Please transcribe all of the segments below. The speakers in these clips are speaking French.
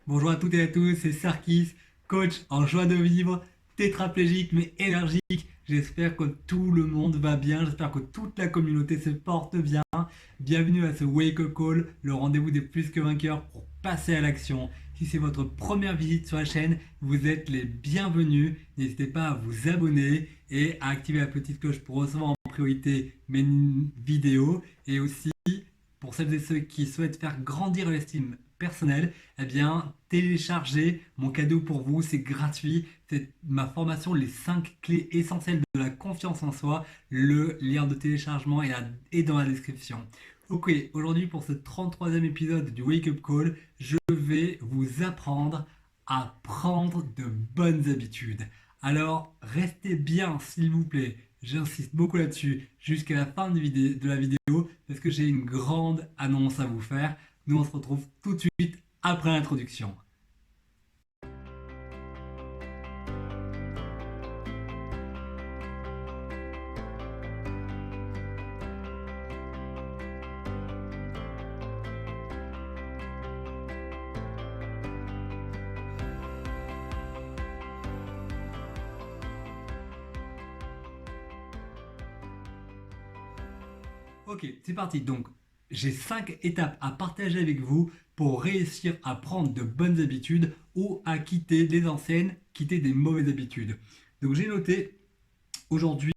Bonjour à toutes et à tous, c'est Sarkis, coach en joie de vivre, tétraplégique mais énergique. J'espère que tout le monde va bien, j'espère que toute la communauté se porte bien. Bienvenue à ce Wake Up Call, le rendez-vous des plus que vainqueurs pour passer à l'action. Si c'est votre première visite sur la chaîne, vous êtes les bienvenus. N'hésitez pas à vous abonner et à activer la petite cloche pour recevoir en priorité mes vidéos. Et aussi, pour celles et ceux qui souhaitent faire grandir l'estime personnelle, eh bien, téléchargez mon cadeau pour vous, c'est gratuit. C'est ma formation, les 5 clés essentielles de la confiance en soi. Le lien de téléchargement est dans la description. Ok, aujourd'hui pour ce 33e épisode du Wake Up Call, je vais vous apprendre à prendre de bonnes habitudes. Alors, restez bien s'il vous plaît, j'insiste beaucoup là-dessus, jusqu'à la fin de la vidéo, parce que j'ai une grande annonce à vous faire. Nous on se retrouve tout de suite après l'introduction. Ok, c'est parti. Donc, j'ai 5 étapes à partager avec vous pour réussir à prendre de bonnes habitudes ou à quitter des anciennes, quitter des mauvaises habitudes. Donc, j'ai noté aujourd'hui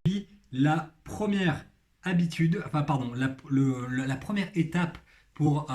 la première habitude, enfin, pardon, la première étape pour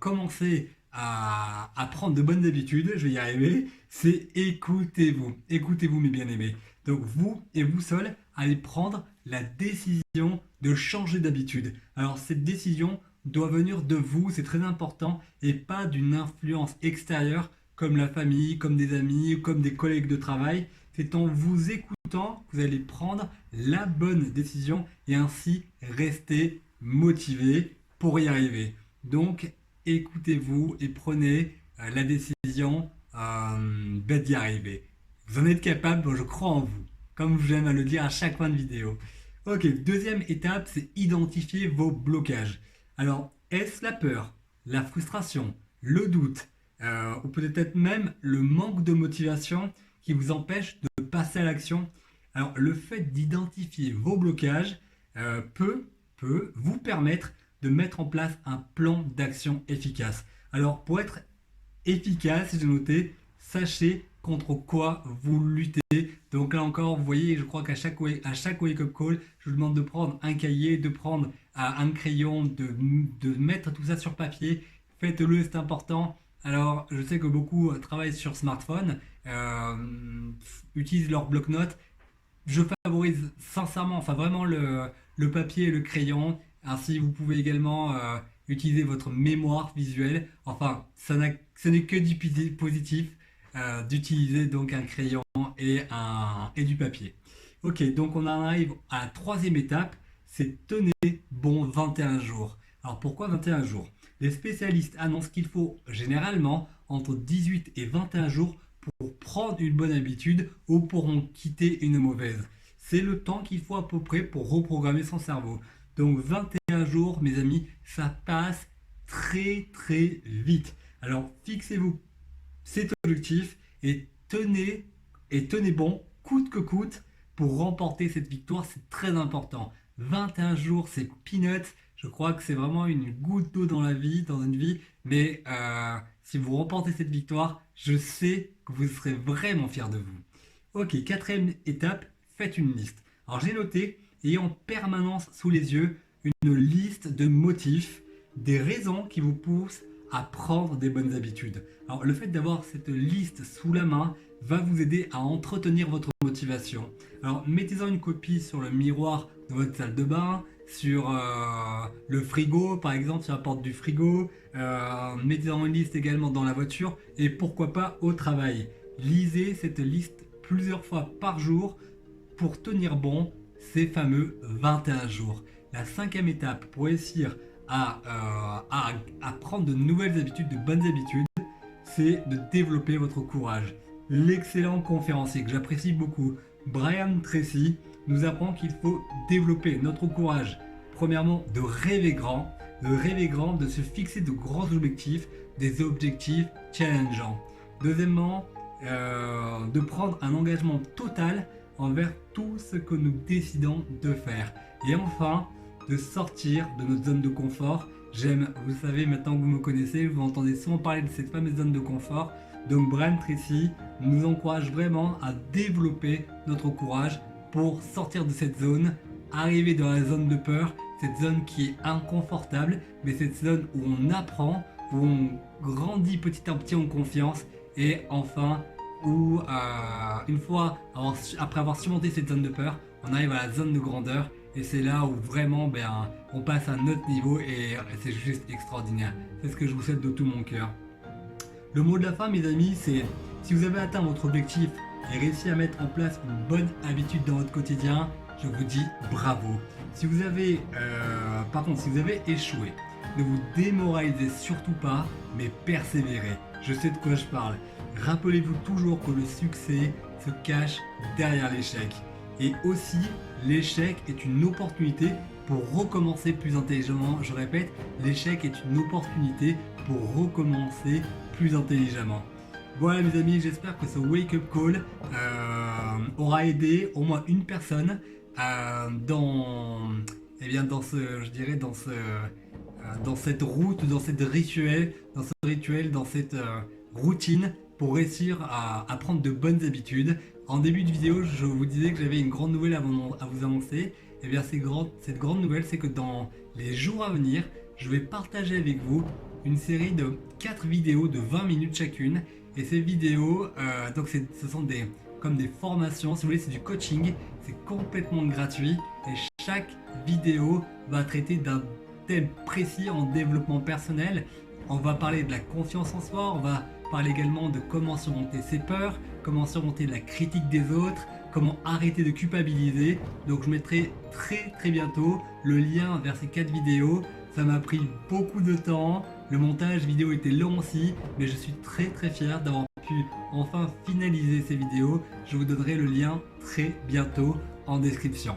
commencer à prendre de bonnes habitudes, je vais y arriver, c'est écoutez-vous. Écoutez-vous, mes bien-aimés. Donc, vous et vous seul allez prendre la décision de changer d'habitude. Alors, cette décision doit venir de vous, c'est très important, et pas d'une influence extérieure comme la famille, comme des amis, comme des collègues de travail. C'est en vous écoutant que vous allez prendre la bonne décision et ainsi rester motivé pour y arriver. Donc, écoutez-vous et prenez la décision d'y arriver. Vous en êtes capable, je crois en vous, comme j'aime à le dire à chaque fin de vidéo. Ok, deuxième étape, c'est identifier vos blocages. Alors, est-ce la peur, la frustration, le doute, ou peut-être même le manque de motivation qui vous empêche de passer à l'action? Alors, le fait d'identifier vos blocages peut vous permettre de mettre en place un plan d'action efficace. Alors, pour être efficace, j'ai noté, sachez contre quoi vous luttez. Donc là encore, vous voyez, je crois qu'à chaque wake-up call, je vous demande de prendre un cahier, de prendre un crayon, de mettre tout ça sur papier. Faites-le, c'est important. Alors, je sais que beaucoup travaillent sur smartphone, utilisent leur bloc-notes. Je favorise sincèrement, enfin vraiment le papier et le crayon. Ainsi, vous pouvez également utiliser votre mémoire visuelle. Enfin, ce n'est que du positif d'utiliser donc un crayon et du papier. Ok, donc on en arrive à la troisième étape, c'est tenez bon 21 jours. Alors pourquoi 21 jours? Les spécialistes annoncent qu'il faut généralement entre 18 et 21 jours pour prendre une bonne habitude ou pour en quitter une mauvaise. C'est le temps qu'il faut à peu près pour reprogrammer son cerveau. Donc 21 jours, mes amis, ça passe très très vite. Alors fixez-vous cet objectif et tenez bon coûte que coûte pour remporter cette victoire, c'est très important. 21 jours, c'est peanuts. Je crois que c'est vraiment une goutte d'eau dans une vie. Mais si vous remportez cette victoire, je sais que vous serez vraiment fiers de vous. Ok, quatrième étape, faites une liste. Alors j'ai noté, ayez en permanence sous les yeux une liste de motifs, des raisons qui vous poussent à prendre des bonnes habitudes. Alors le fait d'avoir cette liste sous la main va vous aider à entretenir votre motivation. Alors mettez-en une copie sur le miroir de votre salle de bain, sur le frigo par exemple, sur la porte du frigo, mettez-en une liste également dans la voiture et pourquoi pas au travail. Lisez cette liste plusieurs fois par jour pour tenir bon ces fameux 21 jours. La cinquième étape pour réussir à prendre de nouvelles habitudes, de bonnes habitudes, c'est de développer votre courage. L'excellent conférencier que j'apprécie beaucoup, Brian Tracy, nous apprend qu'il faut développer notre courage. Premièrement, de rêver grand, de se fixer de grands objectifs, des objectifs challengeants. Deuxièmement, de prendre un engagement total envers tout ce que nous décidons de faire. Et enfin, de sortir de notre zone de confort. Vous savez, maintenant que vous me connaissez, vous entendez souvent parler de cette fameuse zone de confort. Donc Brian Tracy nous encourage vraiment à développer notre courage pour sortir de cette zone, arriver dans la zone de peur, cette zone qui est inconfortable, mais cette zone où on apprend, où on grandit petit à petit en confiance, et enfin où une fois après avoir surmonté cette zone de peur, on arrive à la zone de grandeur, et c'est là où vraiment on passe à un autre niveau, et c'est juste extraordinaire. C'est ce que je vous souhaite de tout mon cœur. Le mot de la fin, mes amis, c'est si vous avez atteint votre objectif et réussi à mettre en place une bonne habitude dans votre quotidien, je vous dis bravo. Si vous avez, par contre, si vous avez échoué, ne vous démoralisez surtout pas, mais persévérez. Je sais de quoi je parle. Rappelez-vous toujours que le succès se cache derrière l'échec. Et aussi, l'échec est une opportunité pour recommencer plus intelligemment. Je répète, l'échec est une opportunité pour recommencer plus intelligemment. Voilà mes amis, j'espère que ce wake-up call aura aidé au moins une personne dans cette route, dans cette rituel, dans cette routine pour réussir à prendre de bonnes habitudes. En début de vidéo, je vous disais que j'avais une grande nouvelle à vous annoncer. Et bien cette grande nouvelle, c'est que dans les jours à venir, je vais partager avec vous une série de 4 vidéos de 20 minutes chacune. Et ces vidéos, ce sont comme des formations, si vous voulez, c'est du coaching, c'est complètement gratuit. Et chaque vidéo va traiter d'un thème précis en développement personnel. On va parler de la confiance en soi, on va parler également de comment surmonter ses peurs, comment surmonter la critique des autres, comment arrêter de culpabiliser. Donc je mettrai très bientôt le lien vers ces 4 vidéos. Ça m'a pris beaucoup de temps, le montage vidéo était long aussi, mais je suis très fier d'avoir pu enfin finaliser ces vidéos. Je vous donnerai le lien très bientôt en description.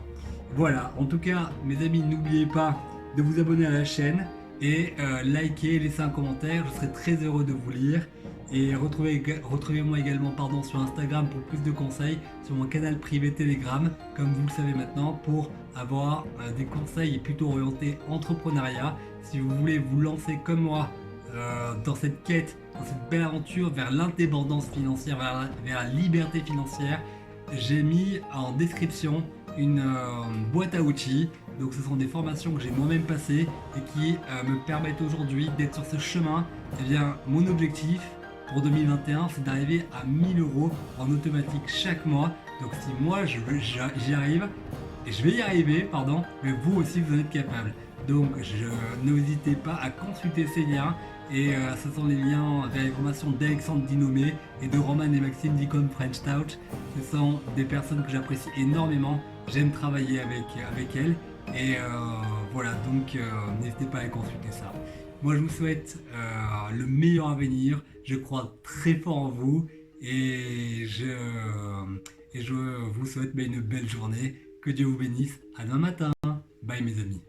Voilà, en tout cas mes amis, n'oubliez pas de vous abonner à la chaîne et liker, laisser un commentaire, je serai très heureux de vous lire. Et retrouvez-moi également sur Instagram pour plus de conseils, sur mon canal privé Telegram, comme vous le savez maintenant, pour avoir des conseils plutôt orientés entrepreneuriat. Si vous voulez vous lancer comme moi dans cette quête, dans cette belle aventure vers l'indépendance financière, vers la liberté financière, j'ai mis en description une boîte à outils. Donc ce sont des formations que j'ai moi-même passées et qui me permettent aujourd'hui d'être sur ce chemin. Et bien mon objectif pour 2021, c'est d'arriver à 1000 € en automatique chaque mois. Donc si moi j'y arrive, et je vais y arriver, mais vous aussi vous en êtes capable. Donc n'hésitez pas à consulter ces liens. Et ce sont les liens vers les formations d'Alexandre Dinomé et de Roman et Maxime d'Icon French Touch. Ce sont des personnes que j'apprécie énormément. J'aime travailler avec elles. Et voilà, donc n'hésitez pas à consulter ça. Moi je vous souhaite le meilleur à venir, je crois très fort en vous et je vous souhaite une belle journée, que Dieu vous bénisse, à demain matin, bye mes amis.